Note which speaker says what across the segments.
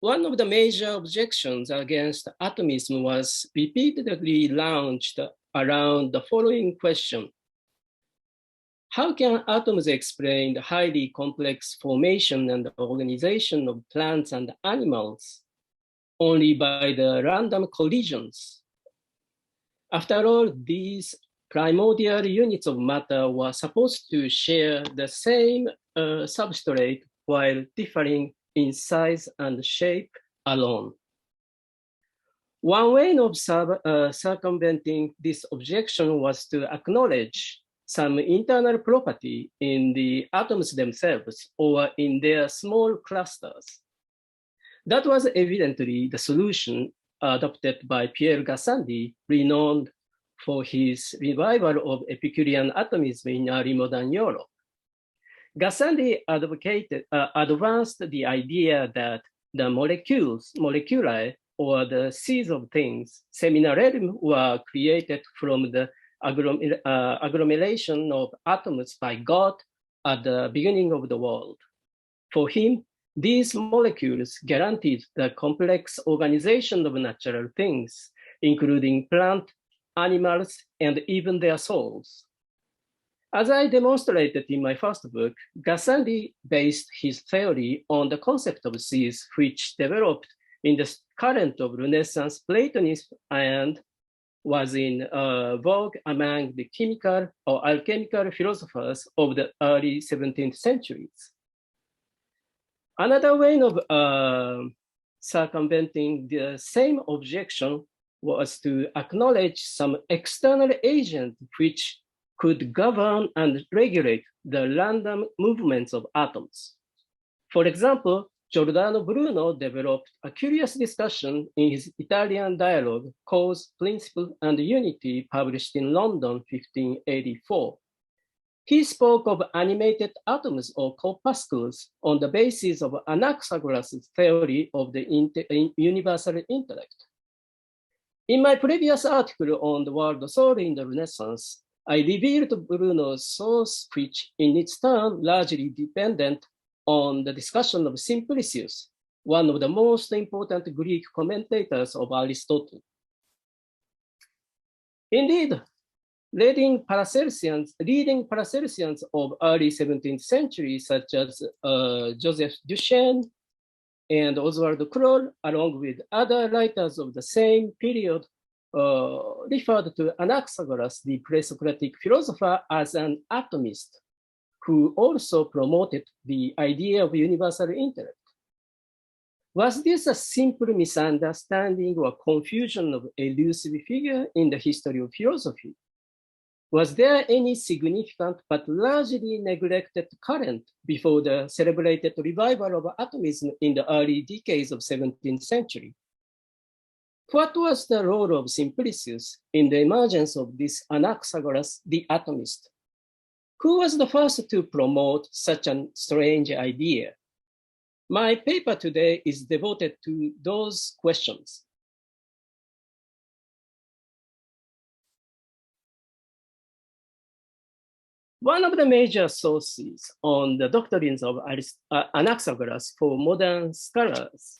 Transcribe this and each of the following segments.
Speaker 1: One of the major objections against atomism was repeatedly launched around the following question. How can atoms explain the highly complex formation and organization of plants and animals only by the random collisions? After all, these primordial units of matter were supposed to share the same substrate while differing in size and shape alone. One way of circumventing this objection was to acknowledge some internal property in the atoms themselves or in their small clusters. That was evidently the solution adopted by Pierre Gassendi, renowned for his revival of Epicurean atomism in early modern Europe. Gassendi advanced the idea that the moleculae, or the seeds of things, seminarelum, were created from the agglomeration of atoms by God at the beginning of the world. For him, these molecules guaranteed the complex organization of natural things, including plants, animals, and even their souls. As I demonstrated in my first book, Gassendi based his theory on the concept of seeds, which developed in the current of Renaissance Platonism and was in vogue among the chemical or alchemical philosophers of the early 17th centuries. Another way of circumventing the same objection was to acknowledge some external agent which could govern and regulate the random movements of atoms. For example, Giordano Bruno developed a curious discussion in his Italian dialogue, Cause, Principle, and Unity, published in London, 1584. He spoke of animated atoms or corpuscles on the basis of Anaxagoras' theory of the universal intellect. In my previous article on the world soul in the Renaissance, I revealed Bruno's source, which in its turn largely dependent on the discussion of Simplicius, one of the most important Greek commentators of Aristotle. Indeed, leading Paracelsians of early 17th century, such as Joseph Duchesne and Oswald Kroll, along with other writers of the same period, referred to Anaxagoras, the pre-Socratic philosopher, as an atomist, who also promoted the idea of universal intellect. Was this a simple misunderstanding or confusion of a elusive figure in the history of philosophy? Was there any significant but largely neglected current before the celebrated revival of atomism in the early decades of 17th century? What was the role of Simplicius in the emergence of this Anaxagoras the Atomist? Who was the first to promote such a strange idea? My paper today is devoted to those questions. One of the major sources on the doctrines of Anaxagoras for modern scholars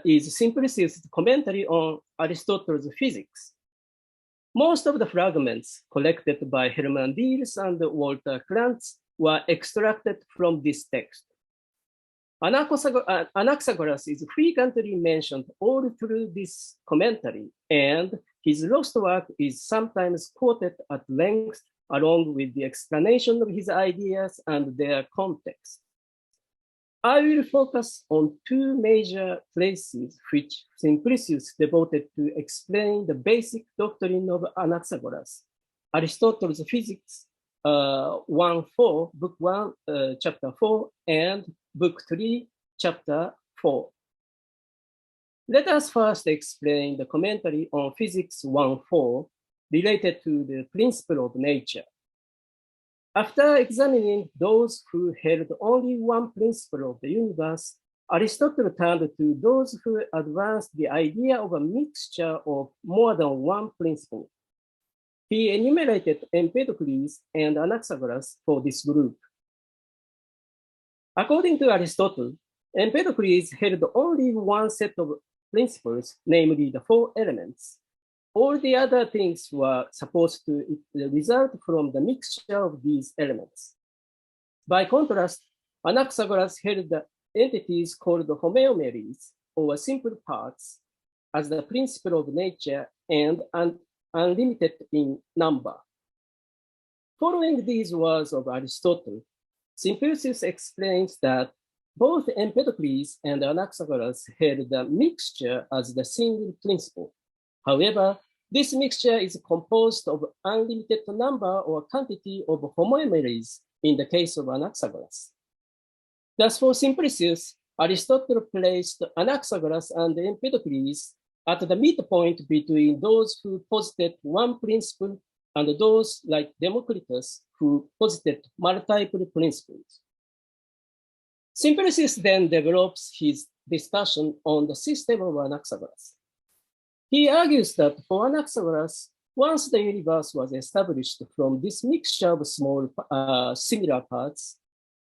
Speaker 1: is Simplicius' commentary on Aristotle's physics. Most of the fragments collected by Hermann Diels and Walter Krantz were extracted from this text. Anaxagoras is frequently mentioned all through this commentary, and his lost work is sometimes quoted at length along with the explanation of his ideas and their context. I will focus on two major places which Simplicius devoted to explain the basic doctrine of Anaxagoras: Aristotle's Physics 1.4, Book 1, Chapter 4, and Book 3, Chapter 4. Let us first explain the commentary on Physics 1.4 related to the principle of nature. After examining those who held only one principle of the universe, Aristotle turned to those who advanced the idea of a mixture of more than one principle. He enumerated Empedocles and Anaxagoras for this group. According to Aristotle, Empedocles held only one set of principles, namely the four elements. All the other things were supposed to result from the mixture of these elements. By contrast, Anaxagoras held the entities called homeomeres, or simple parts, as the principle of nature and unlimited in number. Following these words of Aristotle, Simplicius explains that both Empedocles and Anaxagoras held the mixture as the single principle. However, this mixture is composed of unlimited number or quantity of homomeres in the case of Anaxagoras. Thus, for Simplicius, Aristotle placed Anaxagoras and Empedocles at the midpoint between those who posited one principle and those like Democritus who posited multiple principles. Simplicius then develops his discussion on the system of Anaxagoras. He argues that for Anaxagoras, once the universe was established from this mixture of small similar parts,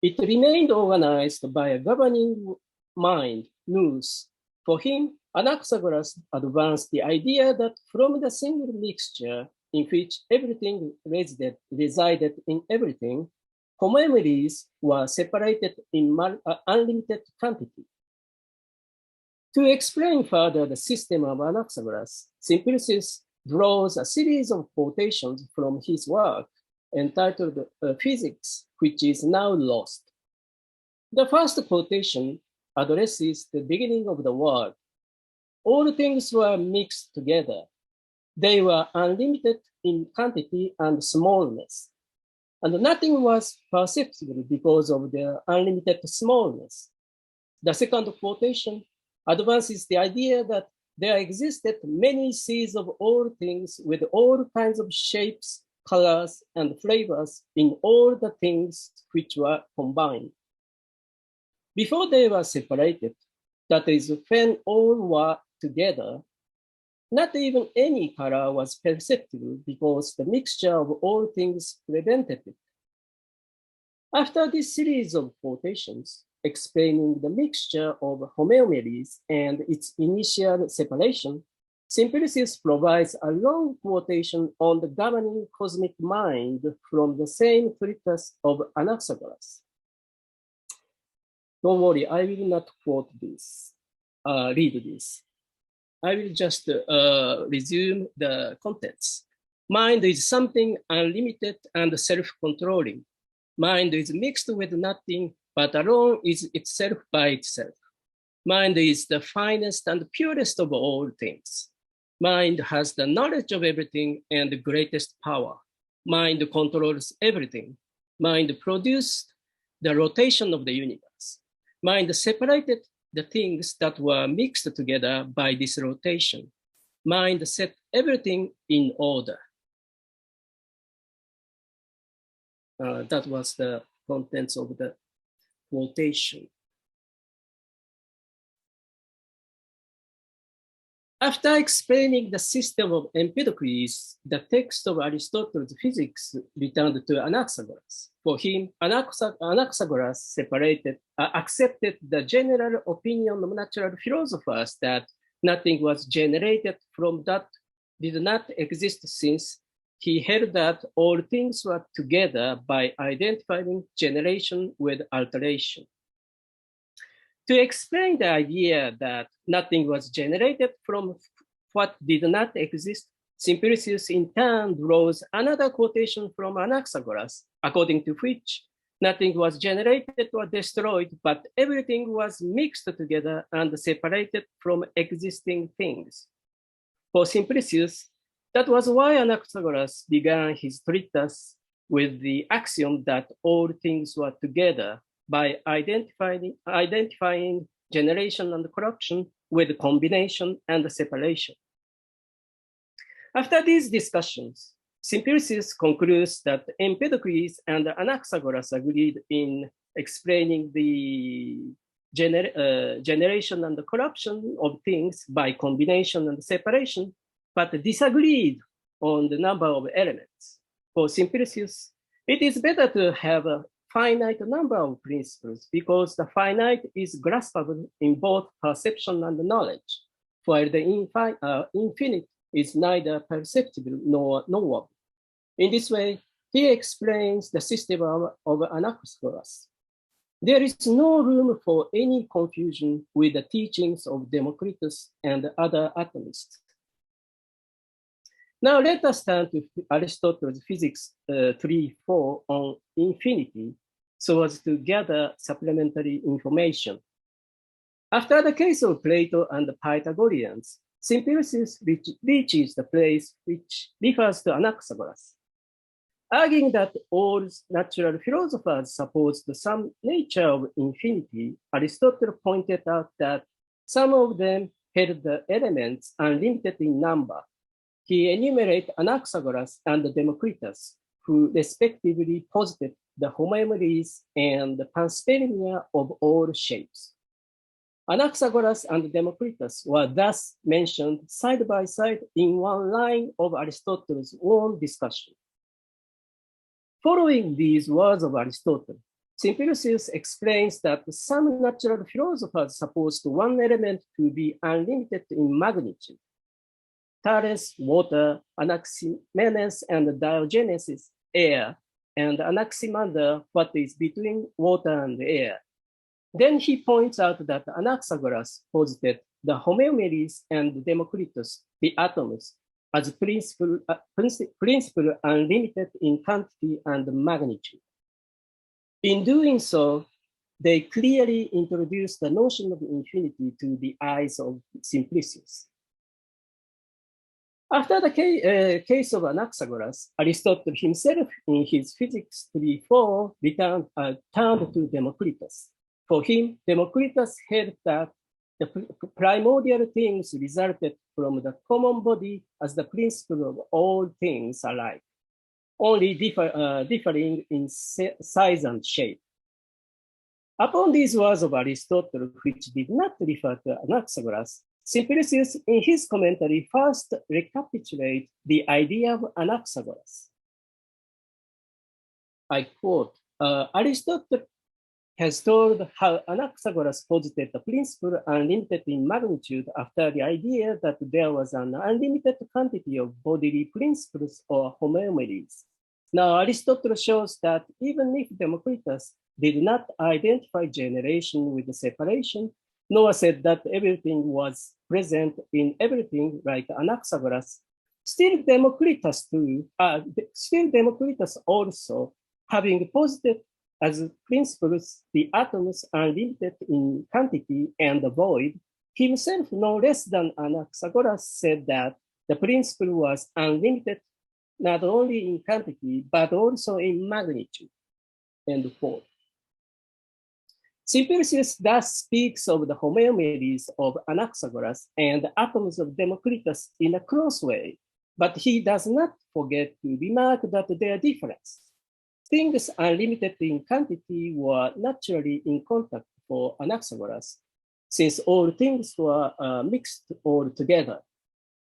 Speaker 1: it remained organized by a governing mind, nous. For him, Anaxagoras advanced the idea that from the single mixture in which everything resided in everything, homomeres were separated in unlimited quantity. To explain further the system of Anaxagoras, Simplicius draws a series of quotations from his work entitled Physics, which is now lost. The first quotation addresses the beginning of the world. All things were mixed together. They were unlimited in quantity and smallness, and nothing was perceptible because of their unlimited smallness. The second quotation advances the idea that there existed many seeds of all things with all kinds of shapes, colors, and flavors in all the things which were combined. Before they were separated, that is, when all were together, not even any color was perceptible because the mixture of all things prevented it. After this series of quotations explaining the mixture of homeomeres and its initial separation, Simplicius provides a long quotation on the governing cosmic mind from the same treatise of Anaxagoras. Don't worry, I will not quote this, read this. I will just resume the contents. Mind is something unlimited and self-controlling. Mind is mixed with nothing, but alone is itself by itself. Mind is the finest and purest of all things. Mind has the knowledge of everything and the greatest power. Mind controls everything. Mind produced the rotation of the universe. Mind separated the things that were mixed together by this rotation. Mind set everything in order. That was the contents of the quotation. After explaining the system of Empedocles, the text of Aristotle's Physics returned to Anaxagoras. For him, Anaxagoras accepted the general opinion of natural philosophers that nothing was generated from that did not exist, since he held that all things were together by identifying generation with alteration. To explain the idea that nothing was generated from what did not exist, Simplicius in turn draws another quotation from Anaxagoras, according to which nothing was generated or destroyed, but everything was mixed together and separated from existing things. For Simplicius, that was why Anaxagoras began his treatise with the axiom that all things were together by identifying generation and corruption with combination and separation. After these discussions, Simplicius concludes that Empedocles and Anaxagoras agreed in explaining the generation and the corruption of things by combination and separation, but disagreed on the number of elements. For Simplicius, it is better to have finite number of principles because the finite is graspable in both perception and knowledge, while the infinite is neither perceptible nor knowable. In this way, he explains the system of Anaxagoras. There is no room for any confusion with the teachings of Democritus and other atomists. Now let us turn to Aristotle's Physics 3.4 on infinity so as to gather supplementary information. After the case of Plato and the Pythagoreans, Simplicius reaches the place which refers to Anaxagoras. Arguing that all natural philosophers suppose the sum nature of infinity, Aristotle pointed out that some of them held the elements unlimited in number. He enumerated Anaxagoras and Democritus, who respectively posited the homeomeries and the panspermia of all shapes. Anaxagoras and Democritus were thus mentioned side by side in one line of Aristotle's own discussion. Following these words of Aristotle, Simplicius explains that some natural philosophers supposed one element to be unlimited in magnitude. Thales, water, Anaximenes and Diogenes, air, and Anaximander, what is between water and air. Then he points out that Anaxagoras posited the homeomeries and Democritus, the atoms, as principle unlimited in quantity and magnitude. In doing so, they clearly introduced the notion of infinity to the eyes of Simplicius. After the case of Anaxagoras, Aristotle himself in his Physics 3.4 turned to Democritus. For him, Democritus held that the primordial things resulted from the common body as the principle of all things alike, only differing in size and shape. Upon these words of Aristotle, which did not refer to Anaxagoras, Simplicius in his commentary first recapitulates the idea of Anaxagoras. I quote, Aristotle has told how Anaxagoras posited the principle unlimited in magnitude after the idea that there was an unlimited quantity of bodily principles or homeomeries. Now, Aristotle shows that even if Democritus did not identify generation with the separation, nor said that everything was present in everything like Anaxagoras, still Democritus also, having posited as principles the atoms unlimited in quantity and the void, himself no less than Anaxagoras said that the principle was unlimited not only in quantity, but also in magnitude, end quote. Simplicius thus speaks of the homeomeries of Anaxagoras and the atoms of Democritus in a close way, but he does not forget to remark that their difference. Things unlimited in quantity were naturally in contact for Anaxagoras, since all things were mixed all together,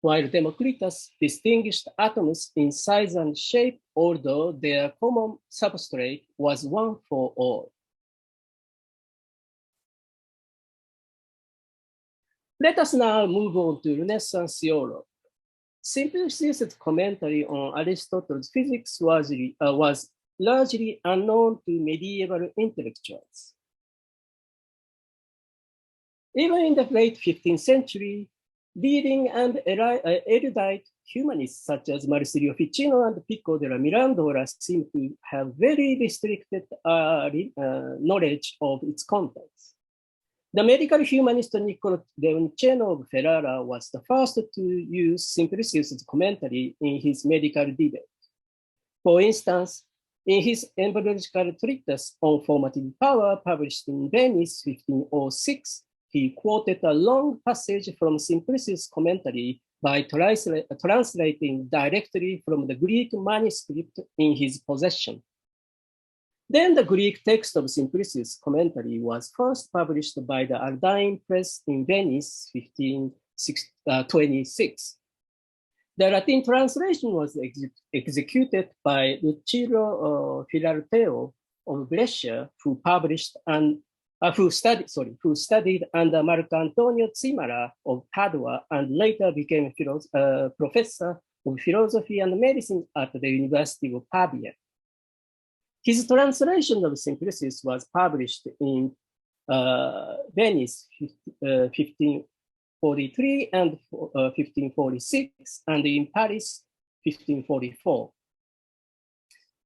Speaker 1: while Democritus distinguished atoms in size and shape, although their common substrate was one for all. Let us now move on to Renaissance theology. Simplicius' commentary on Aristotle's physics was largely unknown to medieval intellectuals. Even in the late 15th century, leading and erudite humanists such as Marsilio Ficino and Pico della Mirandola seem to have very restricted knowledge of its contents. The medical humanist Niccolo Leonceno of Ferrara was the first to use Simplicius' commentary in his medical debate. For instance, in his embryological treatise on formative power, published in Venice 1506, he quoted a long passage from Simplicius' commentary by translating directly from the Greek manuscript in his possession. Then the Greek text of Simplicius' commentary was first published by the Aldine Press in Venice, 1526. The Latin translation was executed by Lucilio Filarteo of Brescia, who studied under Marco Antonio Zimara of Padua and later became professor of philosophy and medicine at the University of Pavia. His translation of Simplicius was published in Venice 1543 and 1546, and in Paris 1544.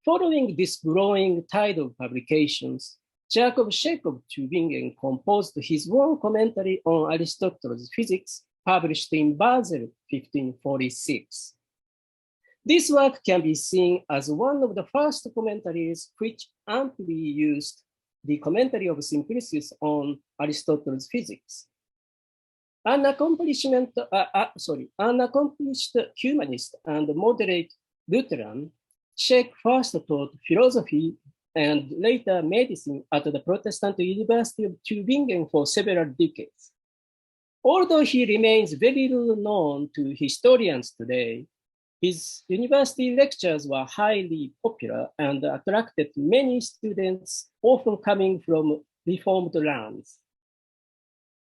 Speaker 1: Following this growing tide of publications, Jacob Schegk of Tübingen composed his own commentary on Aristotle's physics, published in Basel 1546. This work can be seen as one of the first commentaries which amply used the commentary of Simplicius on Aristotle's physics. An accomplished humanist and moderate Lutheran, Schegk first taught philosophy and later medicine at the Protestant University of Tübingen for several decades. Although he remains very little known to historians today, his university lectures were highly popular and attracted many students, often coming from Reformed lands.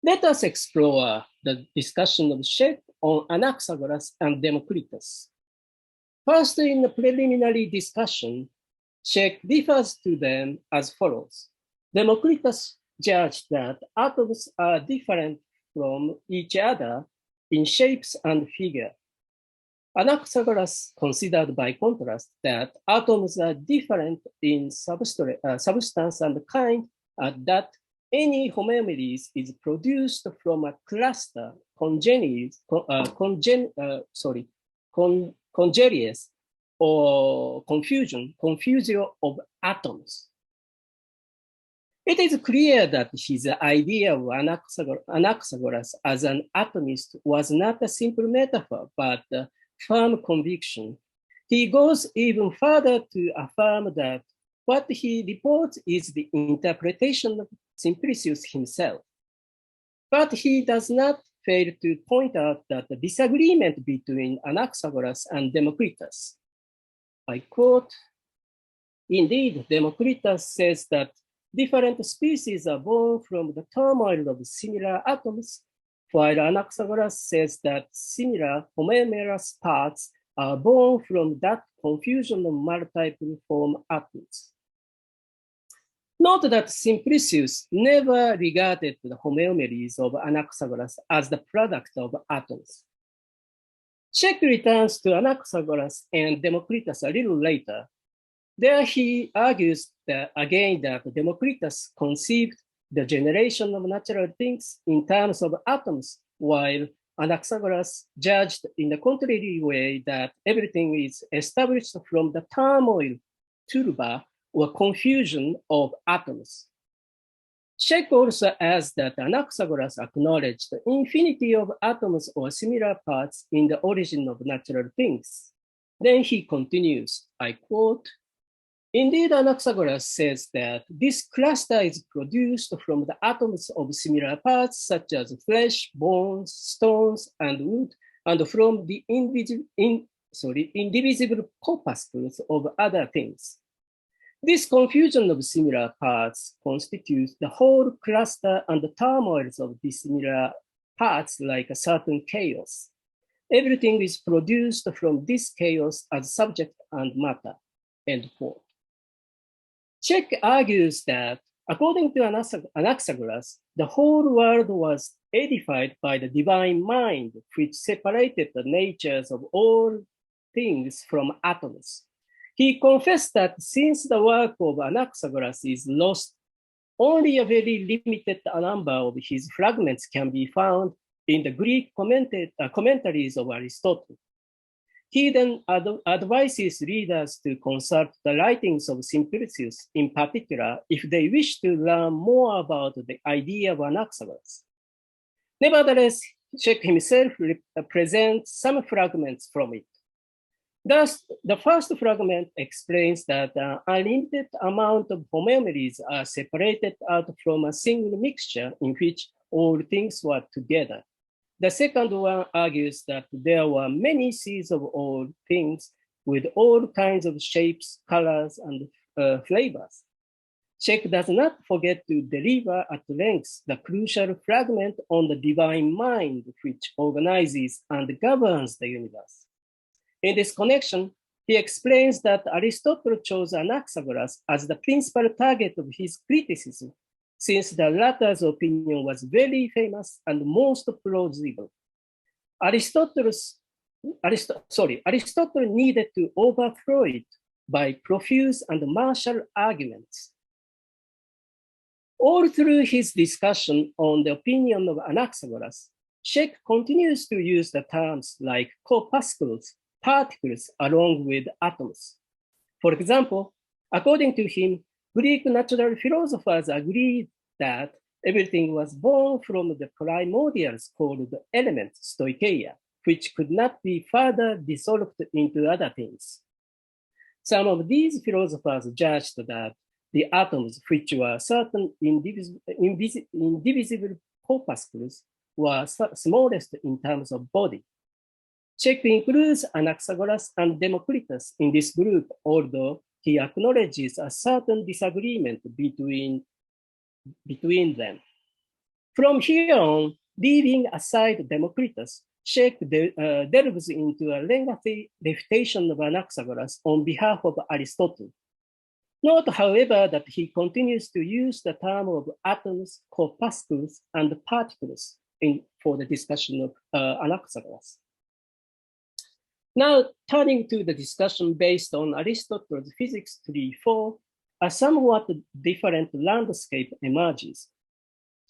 Speaker 1: Let us explore the discussion of Schegk on Anaxagoras and Democritus. First, in the preliminary discussion, Schegk refers to them as follows. Democritus judged that atoms are different from each other in shapes and figure. Anaxagoras considered, by contrast, that atoms are different in substance and kind, and that any homeomeres is produced from a cluster congeries or confusion of atoms. It is clear that his idea of Anaxagoras as an atomist was not a simple metaphor, but a firm conviction. He goes even further to affirm that what he reports is the interpretation of Simplicius himself. But he does not fail to point out that the disagreement between Anaxagoras and Democritus. I quote, "Indeed, Democritus says that different species are born from the turmoil of similar atoms, while Anaxagoras says that similar homomerous parts are born from that confusion of multiple form atoms." Note that Simplicius never regarded the homeomeres of Anaxagoras as the product of atoms. Schegk returns to Anaxagoras and Democritus a little later. There he argues again that Democritus conceived the generation of natural things in terms of atoms, while Anaxagoras judged in the contrary way that everything is established from the turmoil, turba, or confusion of atoms. Schegk also adds that Anaxagoras acknowledged the infinity of atoms or similar parts in the origin of natural things. Then he continues, I quote, "Indeed, Anaxagoras says that this cluster is produced from the atoms of similar parts such as flesh, bones, stones, and wood, and from the indivisible corpuscles of other things. This confusion of similar parts constitutes the whole cluster and the turmoils of dissimilar parts like a certain chaos. Everything is produced from this chaos as subject and matter," end quote. Schegk argues that according to Anaxagoras, the whole world was edified by the divine mind, which separated the natures of all things from atoms. He confessed that since the work of Anaxagoras is lost, only a very limited number of his fragments can be found in the Greek commentaries of Aristotle. He then advises readers to consult the writings of Simplicius in particular if they wish to learn more about the idea of Anaxagoras. Nevertheless, Schegk himself presents some fragments from it. Thus, the first fragment explains that an unlimited amount of homeomeres are separated out from a single mixture in which all things were together. The second one argues that there were many seeds of all things with all kinds of shapes, colors, and flavors. Schegk does not forget to deliver at length the crucial fragment on the divine mind which organizes and governs the universe. In this connection, he explains that Aristotle chose Anaxagoras as the principal target of his criticism, since the latter's opinion was very famous and most plausible. Aristotle needed to overthrow it by profuse and martial arguments. All through his discussion on the opinion of Anaxagoras, Schegk continues to use the terms like corpuscles, particles, along with atoms. For example, according to him, Greek natural philosophers agreed that everything was born from the primordials called elements, stoicheia, which could not be further dissolved into other things. Some of these philosophers judged that the atoms, which were certain indivisible corpuscles, were smallest in terms of body. Schegk includes Anaxagoras and Democritus in this group, although he acknowledges a certain disagreement between them. From here on, leaving aside Democritus, Schegk delves into a lengthy refutation of Anaxagoras on behalf of Aristotle. Note, however, that he continues to use the term of atoms, corpuscles, and particles for the discussion of Anaxagoras. Now, turning to the discussion based on Aristotle's Physics 3.4, a somewhat different landscape emerges.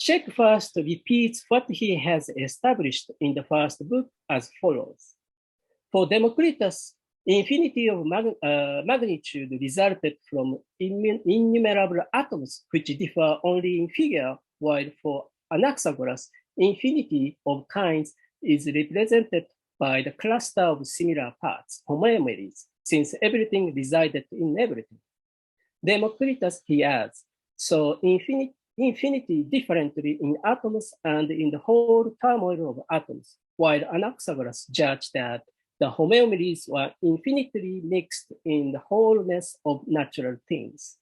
Speaker 1: Schegk first repeats what he has established in the first book as follows. For Democritus, infinity of magnitude resulted from innumerable atoms which differ only in figure, while for Anaxagoras, infinity of kinds is represented by the cluster of similar parts, homomeries, since everything resided in everything. Democritus, he adds, saw infinity differently in atoms and in the whole turmoil of atoms, while Anaxagoras judged that the homomeries were infinitely mixed in the wholeness of natural things.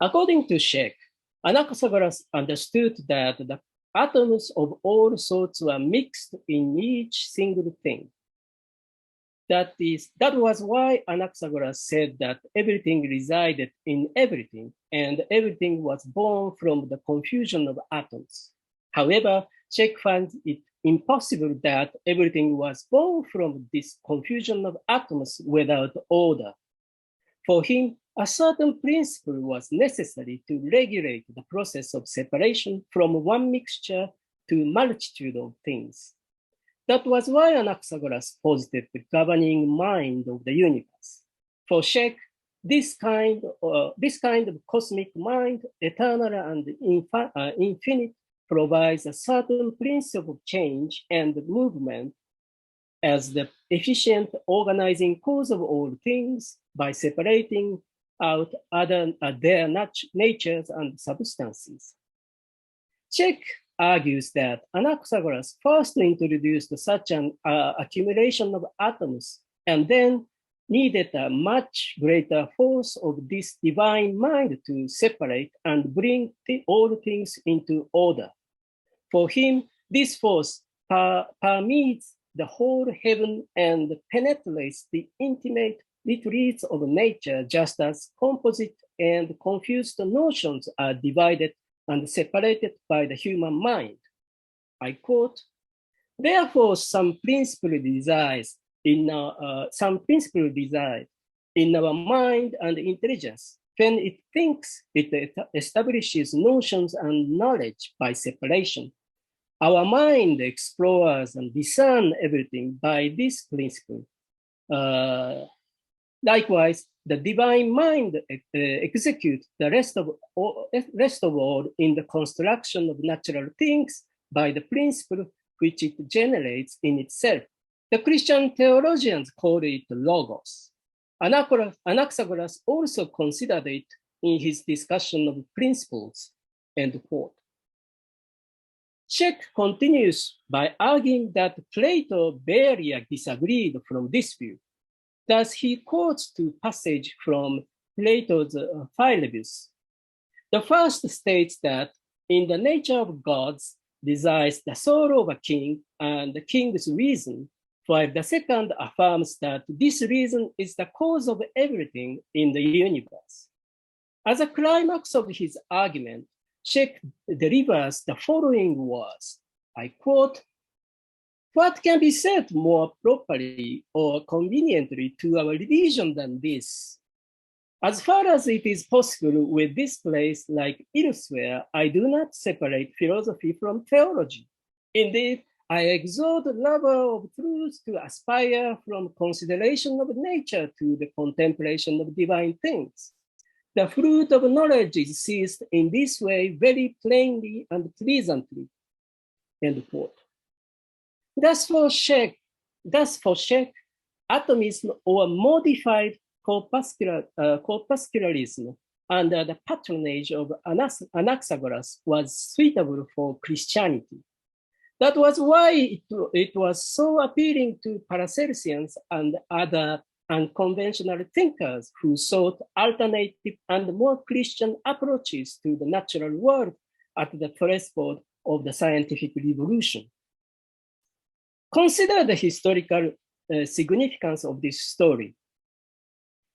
Speaker 1: According to Schegk, Anaxagoras understood that the atoms of all sorts were mixed in each single thing. That was why Anaxagoras said that everything resided in everything and everything was born from the confusion of atoms. However, Schegk finds it impossible that everything was born from this confusion of atoms without order. For him, a certain principle was necessary to regulate the process of separation from one mixture to multitude of things. That was why Anaxagoras posited the governing mind of the universe. For Schegk, this kind of cosmic mind, eternal and infinite, provides a certain principle of change and movement as the efficient organizing cause of all things by separating out their natures and substances. Schegk argues that Anaxagoras first introduced such an accumulation of atoms and then needed a much greater force of this divine mind to separate and bring all things into order. For him, this force permeates the whole heaven and penetrates the intimate retreats of nature, just as composite and confused notions are divided and separated by the human mind. I quote, therefore, some principle resides in our mind and intelligence. When it thinks, it establishes notions and knowledge by separation. Our mind explores and discerns everything by this principle. Likewise, the divine mind executes the rest of all in the construction of natural things by the principle which it generates in itself. The Christian theologians call it logos. Anaxagoras also considered it in his discussion of principles, end quote. Schegk continues by arguing that Plato barely disagreed from this view. Thus, he quotes two passages from Plato's Philebus. The first states that in the nature of gods resides the soul of a king and the king's reason, while the second affirms that this reason is the cause of everything in the universe. As a climax of his argument, Schegk delivers the following words. I quote, "What can be said more properly or conveniently to our religion than this? As far as it is possible with this place, like elsewhere, I do not separate philosophy from theology. Indeed, I exhort the lover of truth to aspire from consideration of nature to the contemplation of divine things. The fruit of knowledge is seized in this way very plainly and pleasantly." End quote. Thus for Schegk, atomism or modified corpuscularism under the patronage of Anaxagoras was suitable for Christianity. That was why it was so appealing to Paracelsians and other unconventional thinkers who sought alternative and more Christian approaches to the natural world at the threshold of the scientific revolution. Consider the historical significance of this story.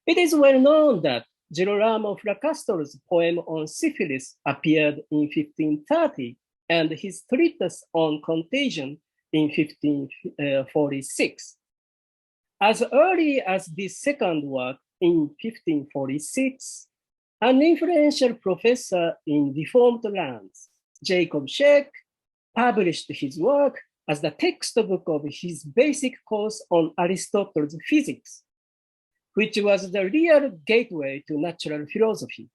Speaker 1: It is well known that Girolamo Fracastor's poem on syphilis appeared in 1530 and his treatise on contagion in 1546. As early as this second work in 1546, an influential professor in deformed lands, Jacob Schegk, published his work as the textbook of his basic course on Aristotle's physics, which was the real gateway to natural philosophy.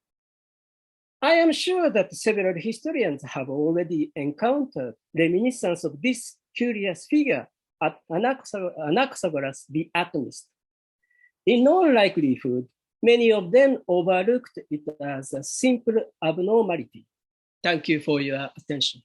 Speaker 1: I am sure that several historians have already encountered reminiscence of this curious figure at Anaxagoras the Atomist. In all likelihood, many of them overlooked it as a simple abnormality. Thank you for your attention.